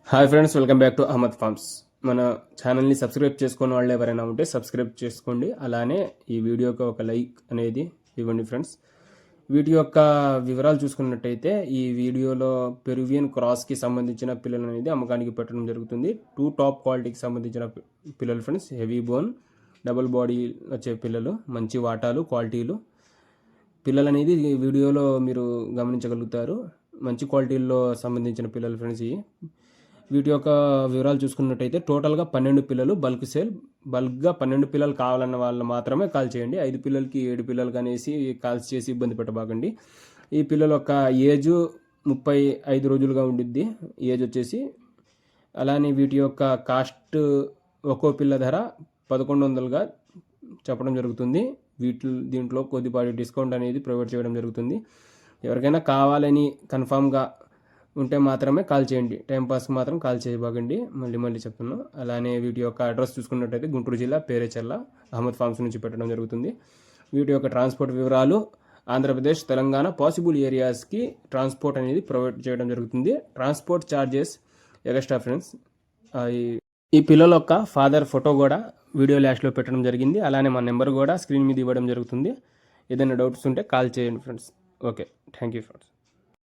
Hi friends, welcome back to Ahmed farms. మన ఛానల్ని subscribe చేసుకున్న వాళ్ళు ఎవరైనా ఉంటే సబ్స్క్రైబ్ చేసుకోండి. అలానే ఈ వీడియోకి ఒక లైక్ అనేది ఇవ్వండి ఫ్రెండ్స్. వీటి యొక్క వివరాలు చూసుకున్నట్టయితే ఈ వీడియోలో పెరువియన్ క్రాస్కి సంబంధించిన పిల్లలు అనేది అమ్మకానికి పెట్టడం జరుగుతుంది. 2 టాప్ క్వాలిటీకి సంబంధించిన పిల్లలు friends. Heavy bone, double body వచ్చే పిల్లలు, మంచి వాటాలు, క్వాలిటీలు పిల్లలు అనేది ఈ వీడియోలో మీరు గమనించగలుగుతారు. మంచి క్వాలిటీల్లో సంబంధించిన పిల్లలు ఫ్రెండ్స్. వీటి యొక్క వివరాలు చూసుకున్నట్టయితే టోటల్గా 12 పిల్లలు బల్క్ సేల్. బల్క్గా 12 పిల్లలు కావాలన్న వాళ్ళు మాత్రమే కాల్ చేయండి. 5 పిల్లలకి 7 పిల్లలకి అనేసి కాల్స్ చేసి ఇబ్బంది పెట్టబాకండి. ఈ పిల్లల యొక్క ఏజ్ 35 రోజులుగా ఉండిద్ది ఏజ్ వచ్చేసి. అలానే వీటి యొక్క కాస్ట్ ఒక్కో పిల్ల ధర 1100గా చెప్పడం జరుగుతుంది. దీంట్లో కొద్దిపాటి డిస్కౌంట్ అనేది ప్రొవైడ్ చేయడం జరుగుతుంది. ఎవరికైనా కావాలని కన్ఫామ్గా ఉంటే మాత్రమే కాల్ చేయండి. టైంపాస్కి మాత్రం కాల్ చేయబాకండి. మళ్ళీ చెప్తున్నాను. అలానే వీటి యొక్క అడ్రస్ చూసుకున్నట్టయితే గుంటూరు జిల్లా పేరేచర్ల అహ్మద్ ఫార్మ్స్ నుంచి పెట్టడం జరుగుతుంది. వీటి యొక్క ట్రాన్స్పోర్ట్ వివరాలు ఆంధ్రప్రదేశ్, తెలంగాణ పాసిబుల్ ఏరియాస్కి ట్రాన్స్పోర్ట్ అనేది ప్రొవైడ్ చేయడం జరుగుతుంది. Transport charges extra friends. ఈ పిల్లల యొక్క ఫాదర్ ఫోటో కూడా వీడియో లాస్ట్లో పెట్టడం జరిగింది. అలానే మా నెంబర్ కూడా స్క్రీన్ మీద ఇవ్వడం జరుగుతుంది. ఏదైనా డౌట్స్ ఉంటే కాల్ చేయండి friends. Okay, thank you friends.